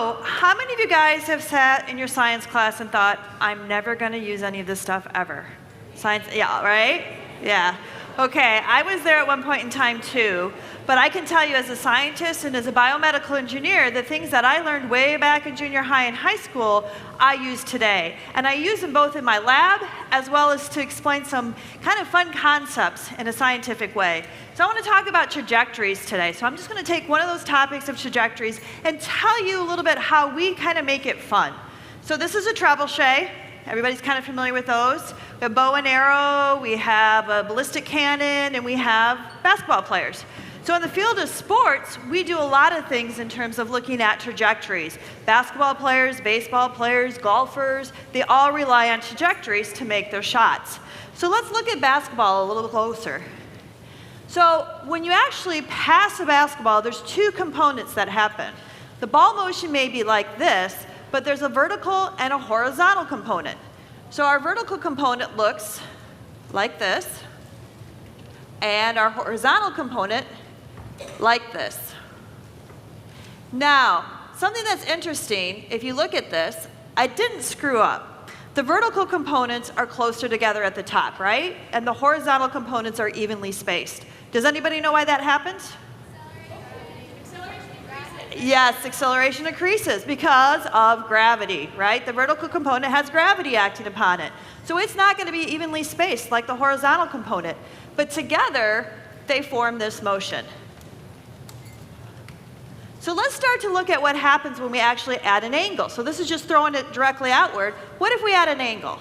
So, how many of you guys have sat in your science class and thought, I'm never going to use any of this stuff ever? Science, yeah, right? Yeah. Okay, I was there at one point in time too, but I can tell you as a scientist and as a biomedical engineer, the things that I learned way back in junior high and high school, I use today. And I use them both in my lab as well as to explain some kind of fun concepts in a scientific way. So I want to talk about trajectories today. So I'm just going to take one of those topics of trajectories and tell you a little bit how we kind of make it fun. So this is a trebuchet. Everybody's kind of familiar with those. We have bow and arrow, we have a ballistic cannon, and we have basketball players. So in the field of sports, we do a lot of things in terms of looking at trajectories. Basketball players, baseball players, golfers, they all rely on trajectories to make their shots. So let's look at basketball a little closer. So when you actually pass a basketball, there's two components that happen. The ball motion may be like this, but there's a vertical and a horizontal component. So our vertical component looks like this, and our horizontal component like this. Now, something that's interesting, if you look at this, I didn't screw up. The vertical components are closer together at the top, right? And the horizontal components are evenly spaced. Does anybody know why that happens? Yes, acceleration increases because of gravity, right? The vertical component has gravity acting upon it. So it's not going to be evenly spaced like the horizontal component. But together, they form this motion. So let's start to look at what happens when we actually add an angle. So this is just throwing it directly outward. What if we add an angle?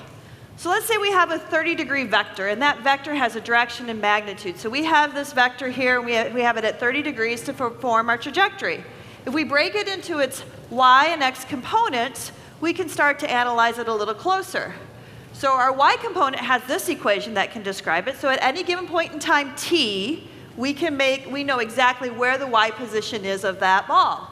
So let's say we have a 30-degree vector, and that vector has a direction and magnitude. So we have this vector here, and we have it at 30 degrees to form our trajectory. If we break it into its y and x components, we can start to analyze it a little closer. So our y component has this equation that can describe it. So at any given point in time t, we know exactly where the y position is of that ball.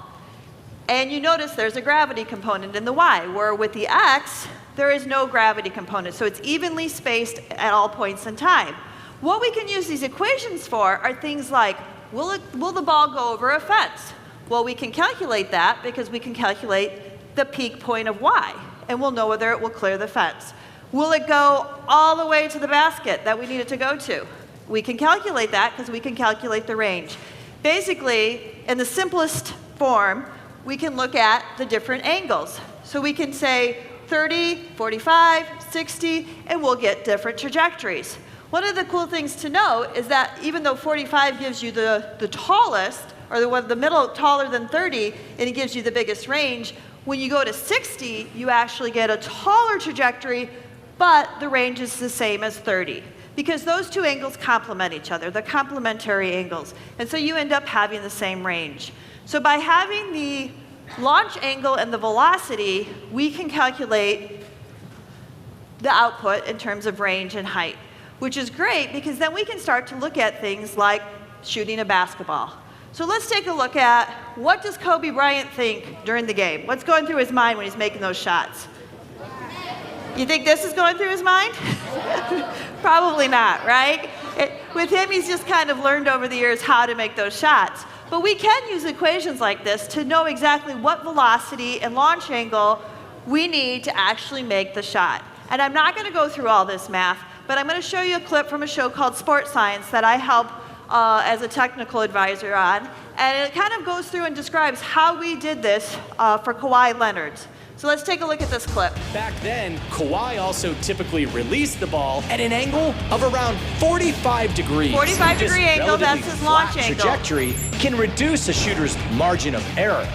And you notice there's a gravity component in the y, where with the x, there is no gravity component. So it's evenly spaced at all points in time. What we can use these equations for are things like, will the ball go over a fence? Well, we can calculate that because we can calculate the peak point of y, and we'll know whether it will clear the fence. Will it go all the way to the basket that we need it to go to? We can calculate that because we can calculate the range. Basically, in the simplest form, we can look at the different angles. So we can say 30, 45, 60, and we'll get different trajectories. One of the cool things to know is that even though 45 gives you the tallest, or the middle taller than 30, and it gives you the biggest range, when you go to 60, you actually get a taller trajectory, but the range is the same as 30. Because those two angles complement each other. They're complementary angles. And so you end up having the same range. So by having the launch angle and the velocity, we can calculate the output in terms of range and height, which is great because then we can start to look at things like shooting a basketball. So let's take a look at what does Kobe Bryant think during the game? What's going through his mind when he's making those shots? You think this is going through his mind? Probably not, right? With him, he's just kind of learned over the years how to make those shots. But we can use equations like this to know exactly what velocity and launch angle we need to actually make the shot. And I'm not going to go through all this math, but I'm going to show you a clip from a show called Sports Science that I help as a technical advisor on. And it kind of goes through and describes how we did this for Kawhi Leonard. So let's take a look at this clip. Back then, Kawhi also typically released the ball at an angle of around 45 degrees. 45-degree angle, that's his launch angle. Trajectory can reduce a shooter's margin of error.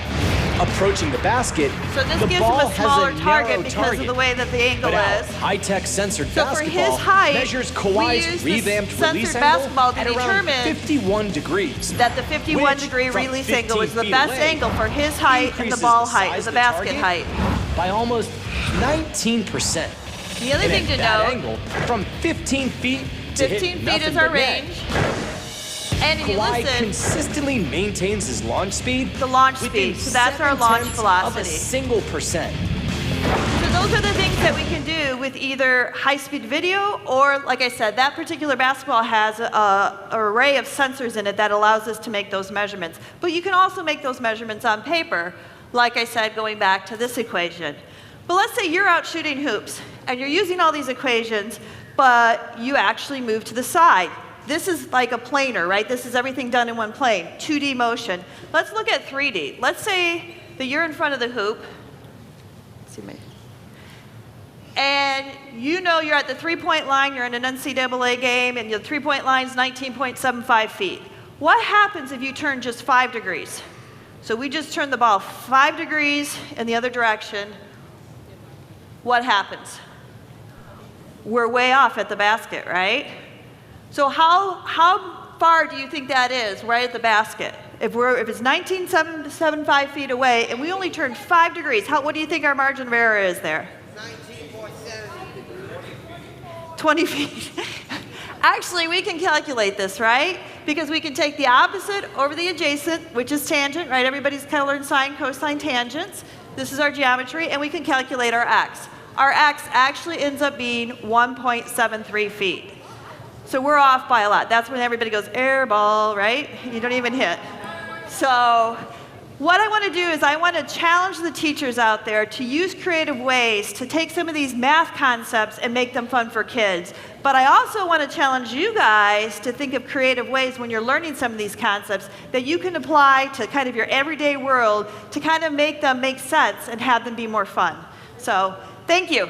Approaching the basket, so this the gives ball him a smaller has a target narrow because target. of the way that the angle is. High-tech censored So basketball for his height, measures Kawhi's revamped release angle at around 51 degrees. That the 51-degree release angle is the best angle for his height and the ball height, the basket height. By almost 19%. The other thing to that note, angle from 15 feet to 15 feet is our range. And if you Kawhi listen, consistently maintains his launch speed. The launch speed, so that's our launch velocity. Of a single percent. So those are the things that we can do with either high-speed video or, like I said, that particular basketball has an array of sensors in it that allows us to make those measurements. But you can also make those measurements on paper. like I said, going back to this equation. But let's say you're out shooting hoops, and you're using all these equations, but you actually move to the side. This is like a planar, right? This is everything done in one plane, 2D motion. Let's look at 3D. Let's say that you're in front of the hoop. Let's see me. And you know you're at the three-point line, you're in an NCAA game, and your three-point line is 19.75 feet. What happens if you turn just 5 degrees? So we just turned the ball 5 degrees in the other direction. What happens? We're way off at the basket, right? So how far do you think that is, right at the basket? If it's 19.75 feet away and we only turned 5 degrees, what do you think our margin of error is there? 20 feet. Actually, we can calculate this, right? Because we can take the opposite over the adjacent, which is tangent, right? Everybody's kind of learned sine, cosine, tangents. This is our geometry, and we can calculate our x. Our x actually ends up being 1.73 feet. So we're off by a lot. That's when everybody goes, air ball, right? You don't even hit. So what I want to do is I want to challenge the teachers out there to use creative ways to take some of these math concepts and make them fun for kids. But I also want to challenge you guys to think of creative ways when you're learning some of these concepts that you can apply to kind of your everyday world to kind of make them make sense and have them be more fun. So thank you.